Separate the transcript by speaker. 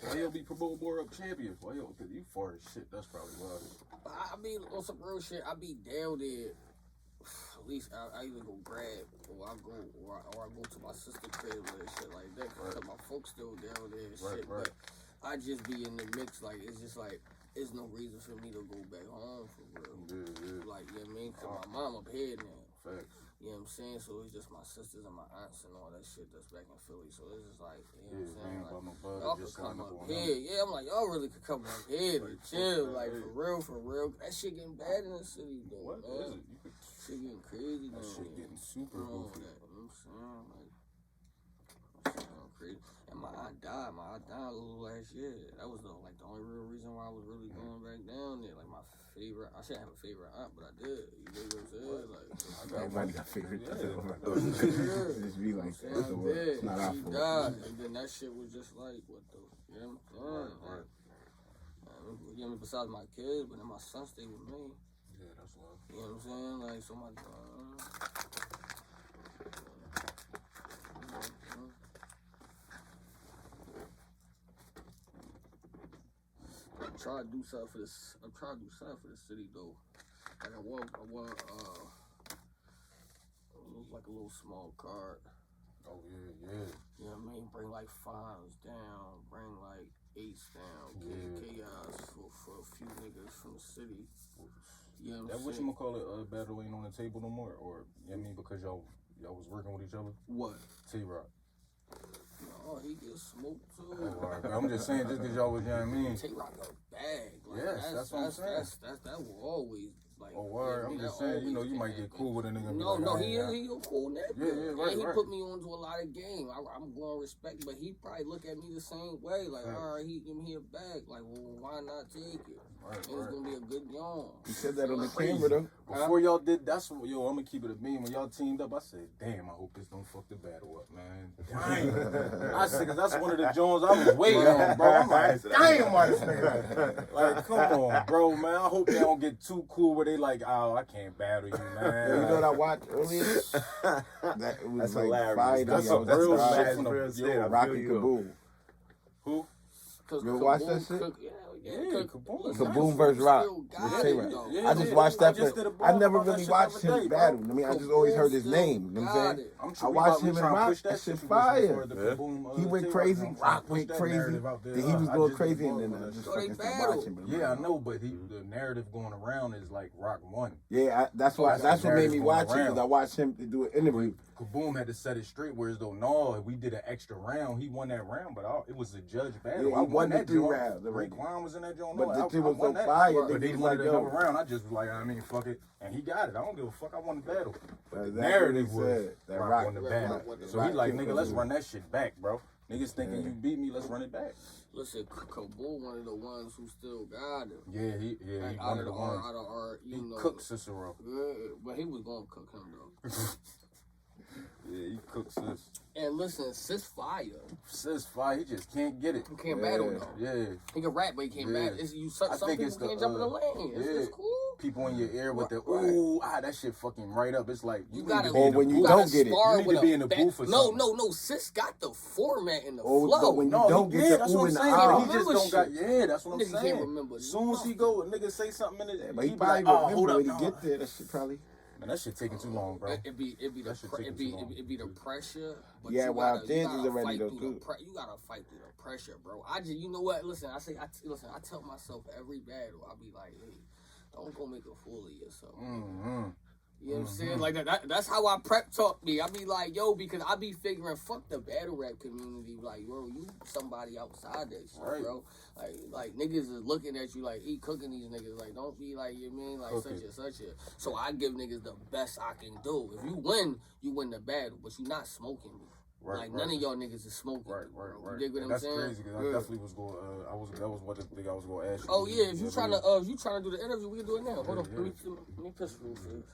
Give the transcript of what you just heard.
Speaker 1: Why you be promoting more up champions? Why you? Cause you far as shit. That's probably why.
Speaker 2: I be on some real shit. I be down there. At least I either go grab or I go to my sister crib and shit like that. Cause my folks still down there and shit. But I just be in the mix. Like it's just like there's no reason for me to go back home for real.
Speaker 1: Yeah.
Speaker 2: Like you know what I mean? Cause my mom up here now.
Speaker 1: Facts.
Speaker 2: You know what I'm saying? So it's just my sisters and my aunts and all that shit that's back in Philly. So it's just like, you know what I'm saying? Like, y'all could come up here. Yeah, I'm like, y'all really could come up here to chill. Like, for real. That shit getting bad in the city, though.
Speaker 1: What is it?
Speaker 2: Shit getting crazy,
Speaker 1: that shit getting super goofy.
Speaker 2: You know what I'm saying? Like, that shit getting crazy. And my aunt died a little last year. That was the only real reason why I was really going back down there. Like, my favorite, I shouldn't have a favorite aunt, but I did. You know what I'm saying? Like,
Speaker 3: everybody got favorite.
Speaker 2: Just
Speaker 3: be like, that's the word. It's not our fault.
Speaker 2: Died, and then that shit was just like, what the, you know what I'm saying? You know, besides my kids, but then my son stayed with me.
Speaker 1: Yeah, that's love.
Speaker 2: You know what I'm saying? Like, so my I'm trying to do something for this. I'm trying to do something for the city though. Like I want like a little small card.
Speaker 1: Oh yeah.
Speaker 2: You know what I mean? Bring like 5s down, bring like 8s down, chaos for a few niggas from the city. You know what I'm saying?
Speaker 1: What you gonna call it? Battle ain't on the table no more, or you know what I mean? Because y'all was working with each other.
Speaker 2: What?
Speaker 1: Tay Roc.
Speaker 2: No, he gets smoked too.
Speaker 1: Oh, all right. I'm just saying, just because y'all was, you know what I mean?
Speaker 2: Tay Roc a bag. Like,
Speaker 1: yes, that's what I'm saying.
Speaker 2: That will always. Like,
Speaker 1: oh, word. I'm just saying, you know, you might get cool with a nigga.
Speaker 2: No, he a cool nigga.
Speaker 1: Yeah, right,
Speaker 2: and he put me onto a lot of game. I'm going to respect, but he probably look at me the same way. Like, all right, he give me a bag. Like, well, why not take it?
Speaker 1: Right,
Speaker 2: it's going to be a good yawn.
Speaker 3: You said that on the camera, though.
Speaker 1: Before y'all did, that's what, I'm going to keep it a meme. When y'all teamed up, I said, damn, I hope this don't fuck the battle up, man. Damn. I said, because that's one of the Jones I was waiting on, bro. I'm like, damn, why this nigga? Like, come on, bro, man. I hope they don't get too cool where they like, oh, I can't battle you, man.
Speaker 3: You know what I watched earlier? That was
Speaker 4: that's
Speaker 3: like
Speaker 4: hilarious.
Speaker 3: That's
Speaker 4: a real
Speaker 3: shit
Speaker 4: from the
Speaker 3: Rock and Kaboom.
Speaker 1: Who?
Speaker 3: You watch that shit?
Speaker 2: Yeah,
Speaker 3: Kaboom versus Rock. I just watched that. I never really watched him battle. I mean, I just always heard his name. You know what I'm saying? I watched him and Rock. That shit fire. He went crazy. Rock went crazy. Then he was going crazy, and then I just fucking stopped watching.
Speaker 1: Yeah, I know, but the narrative going around is like Rock won.
Speaker 3: Yeah, that's what made me watch it, because I watched him do an interview.
Speaker 1: Kaboom had to set it straight, whereas though, no, we did an extra round. He won that round, but it was a judge battle.
Speaker 3: Yeah, he won that 3 rounds.
Speaker 1: Raekwon was in that joint.
Speaker 3: But the shit was on fire.
Speaker 1: But they wanted another round. I just was like, I mean, fuck it. And he got it. I don't give a fuck. I won the battle. But the narrative was that Rock won the battle. So he like, nigga, let's run that shit back, bro. Niggas thinking you beat me, let's run it back.
Speaker 2: Listen, Kaboom, one of the ones who still got it.
Speaker 1: Yeah, he one of the ones.
Speaker 2: He
Speaker 1: cooked Cicero.
Speaker 2: Yeah, but he was gonna cook him though.
Speaker 1: Yeah, he cooked Sis.
Speaker 2: And listen, Sis fire.
Speaker 1: Sis fire, he just can't get it.
Speaker 2: He can't battle though.
Speaker 1: Yeah.
Speaker 2: He can rap, but he can't battle. Some people can't jump in the lane. It's cool.
Speaker 1: People in your ear with the ooh, that shit fucking right up. It's like you gotta
Speaker 3: or when you don't get it,
Speaker 1: you need to be in the booth or something.
Speaker 2: No. Sis got the format and the flow.
Speaker 3: But when you don't get the ooh and the ah,
Speaker 1: he just don't got. Yeah, that's what I'm saying.
Speaker 2: Can't remember.
Speaker 1: As soon as he go, a nigga say something in it,
Speaker 3: but he probably remember when he get there. That shit probably.
Speaker 1: Man, that shit taking too long, bro.
Speaker 2: It be the pressure. But
Speaker 3: yeah, well, James is already though too.
Speaker 2: You gotta fight through the pressure, bro. You know what? Listen, I tell myself every battle, I be like, hey, don't go make a fool of yourself. You know what I'm saying? Like that's how I prep talk me. I be like, yo, because I be figuring, fuck the battle rap community. Like, bro, you somebody outside that shit, bro. Like niggas is looking at you like he cooking these niggas. Like, don't be like, you mean like such and such a. So I give niggas the best I can do. If you win the battle, but you not smoking me. None of y'all niggas is smoking. Right. You dig what I'm saying?
Speaker 1: That's crazy, because I definitely was going. That was what the thing I was going to ask you.
Speaker 2: Oh yeah, if you trying to do the interview, we can do it now. Hold on, let me piss real fast.